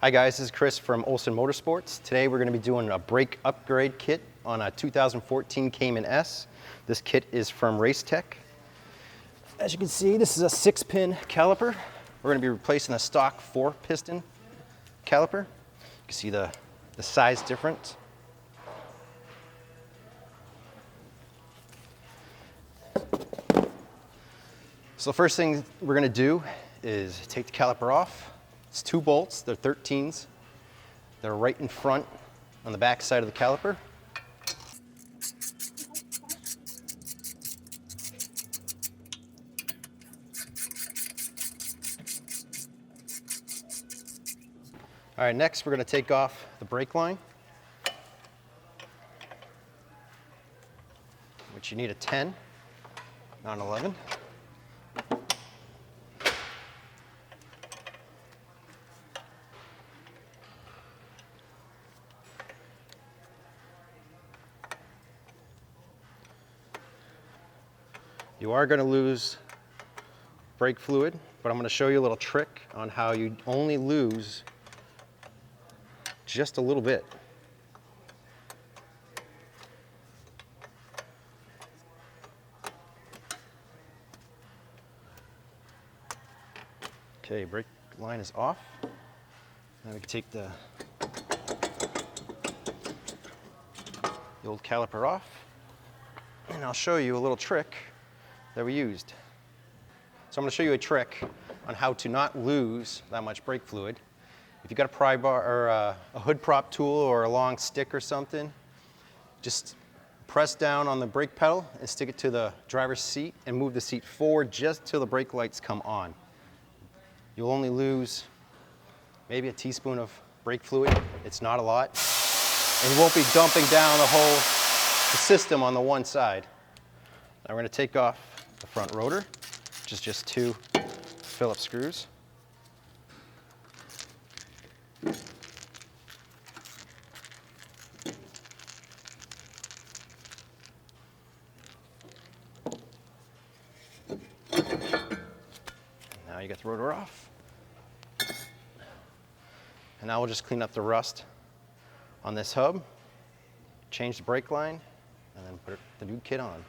Hi guys, this is Chris from Olsen Motorsports. Today we're going to be doing a brake upgrade kit on a 2014 Cayman S. This kit is from Race Tech. As you can see, this is a 6-pin caliper. We're going to be replacing a stock 4-piston caliper. You can see the size difference. So the first thing we're going to do is take the caliper off. It's 2 bolts, they're 13s. They're right in front on the back side of the caliper. All right, next we're going to take off the brake line, which you need a 10, not an 11. You are going to lose brake fluid, but I'm going to show you a little trick on how you only lose just a little bit. Okay, brake line is off. Now we can take the old caliper off, and I'll show you a little trick that we used. So I'm going to show you a trick on how to not lose that much brake fluid. If you've got a pry bar or a hood prop tool or a long stick or something, just press down on the brake pedal and stick it to the driver's seat and move the seat forward just till the brake lights come on. You'll only lose maybe a teaspoon of brake fluid. It's not a lot. And you won't be dumping down the system on the one side. Now we're going to take off the front rotor, which is just 2 Phillips screws. Now you get the rotor off. And now we'll just clean up the rust on this hub, change the brake line, and then put the new kit on.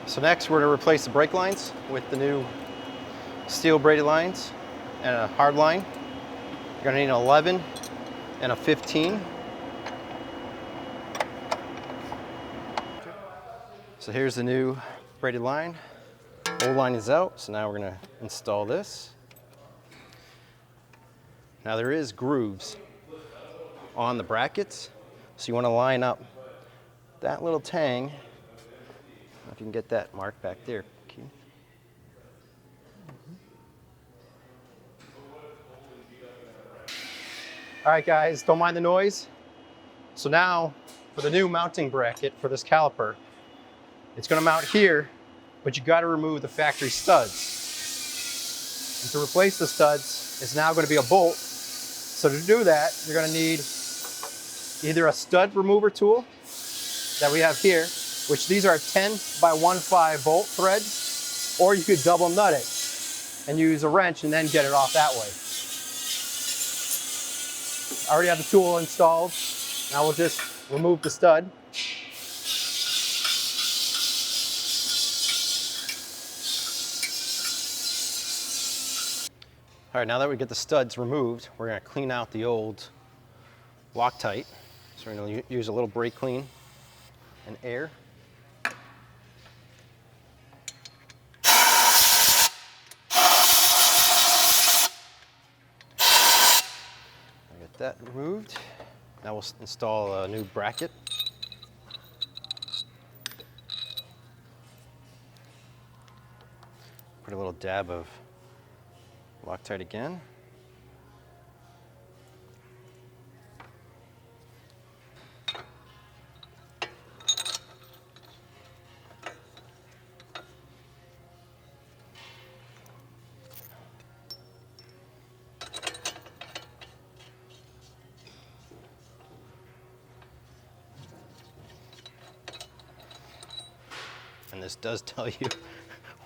So next we're going to replace the brake lines with the new steel braided lines and a hard line. You're going to need an 11 and a 15. So here's the new braided line. Old line is out, so now we're going to install this. Now there is grooves on the brackets, so you want to line up that little tang. If you can get that mark back there, Keith. All right, guys, don't mind the noise. So now, for the new mounting bracket for this caliper, it's going to mount here, but you got to remove the factory studs. And to replace the studs, it's now going to be a bolt. So to do that, you're going to need either a stud remover tool that we have here, which these are 10 by 1.5 bolt threads, or you could double nut it and use a wrench and then get it off that way. I already have the tool installed. Now we'll just remove the stud. All right, now that we get the studs removed, we're going to clean out the old Loctite. So we're going to use a little brake clean and air. Get that removed. Now we'll install a new bracket. Put a little dab of Loctite again. And this does tell you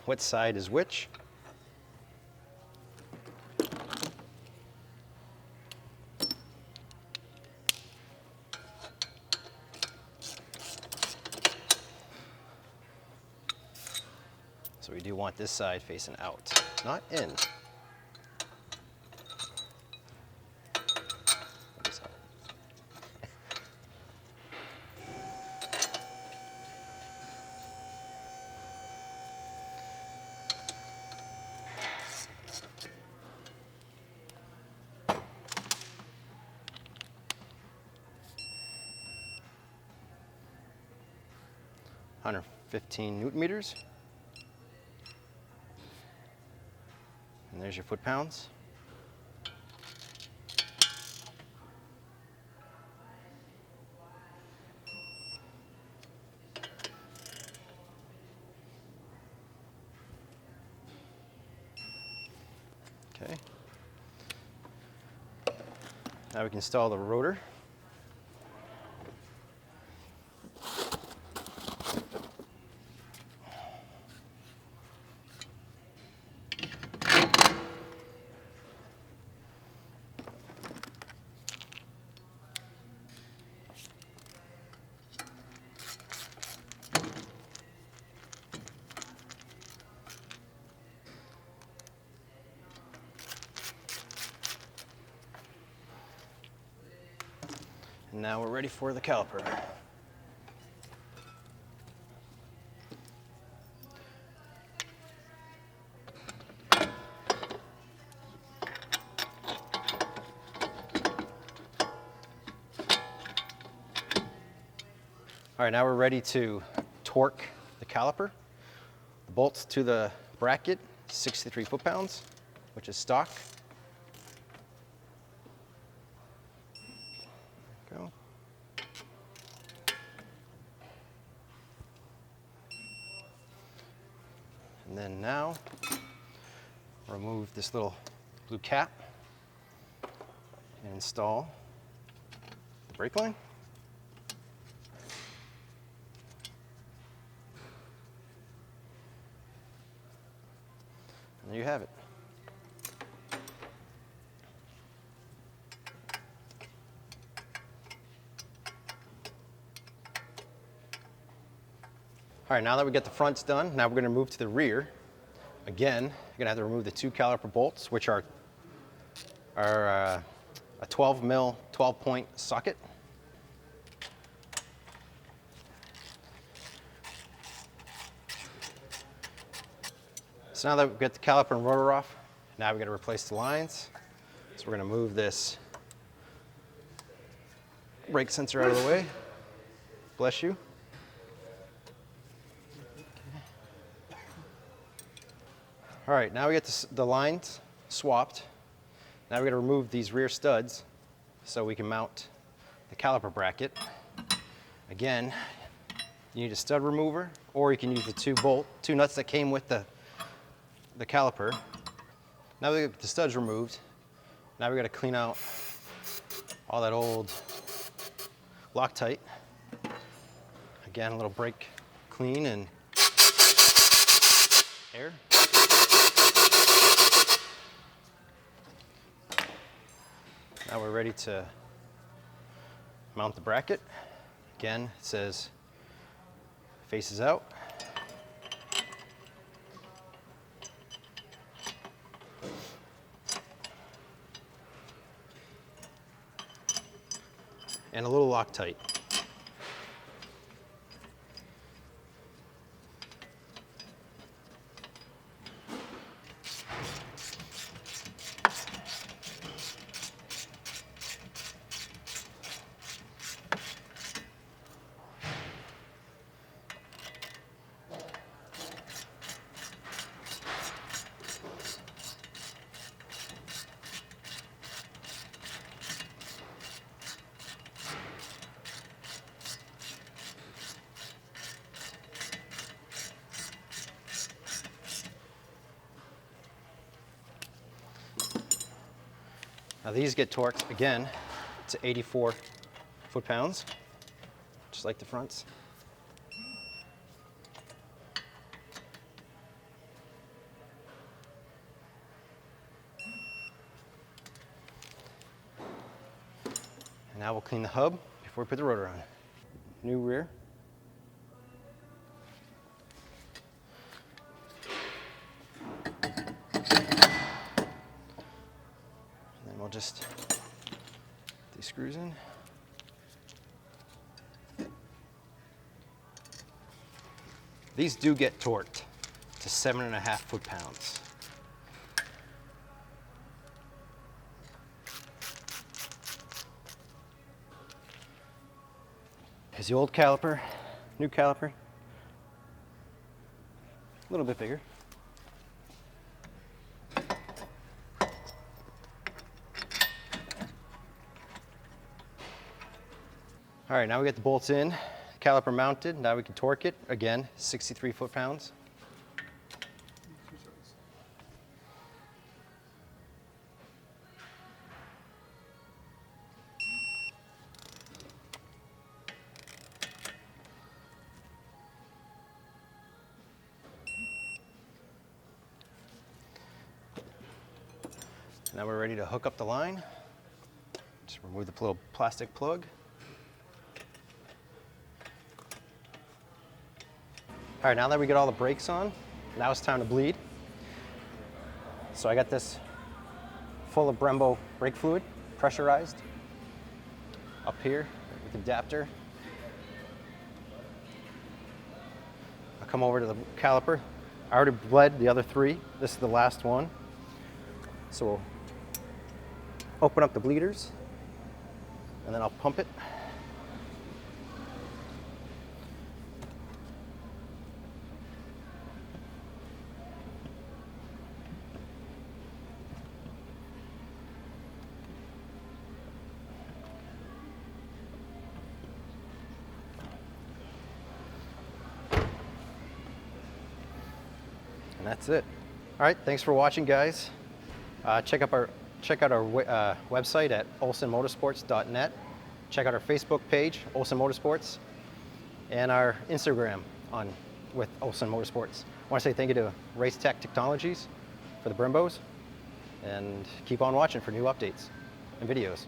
what side is which. So we do want this side facing out, not in. Under 15 Newton meters. And there's your foot-pounds. Okay. Now we can install the rotor. And now we're ready for the caliper. All right, now we're ready to torque the caliper. The bolts to the bracket, 63 foot-pounds, which is stock. Go. And then now, remove this little blue cap and install the brake line. And there you have it. All right, now that we get the fronts done, now we're going to move to the rear. Again, you're going to have to remove the two caliper bolts, which are a 12 mil 12-point socket. So now that we've got the caliper and rotor off, now we've got to replace the lines. So we're going to move this brake sensor out of the way. Bless you. All right, now we get the lines swapped. Now we got to remove these rear studs so we can mount the caliper bracket. Again, you need a stud remover, or you can use the two nuts that came with the caliper. Now we got the studs removed. Now we got to clean out all that old Loctite. Again, a little brake clean and air. Now we're ready to mount the bracket. Again, it says faces out. And a little Loctite. Now these get torqued again to 84 foot-pounds, just like the fronts. Now we'll clean the hub before we put the rotor on. New rear. And then we'll just put these screws in. These do get torqued to 7.5 foot-pounds. Here's the old caliper, new caliper, a little bit bigger. All right, now we get the bolts in, caliper mounted. Now we can torque it, again, 63 foot-pounds. Now we're ready to hook up the line. Just remove the little plastic plug. All right, now that we get all the brakes on, now it's time to bleed. So I got this full of Brembo brake fluid, pressurized, up here with the adapter. I'll come over to the caliper. I already bled the other 3. This is the last one. So we'll open up the bleeders, and then I'll pump it. And that's it. All right, thanks for watching, guys. Check out our website at olsenmotorsports.net. Check out our Facebook page, Olsen Motorsports, and our Instagram with Olsen Motorsports. I want to say thank you to Race Tech Technologies for the Brembos, and keep on watching for new updates and videos.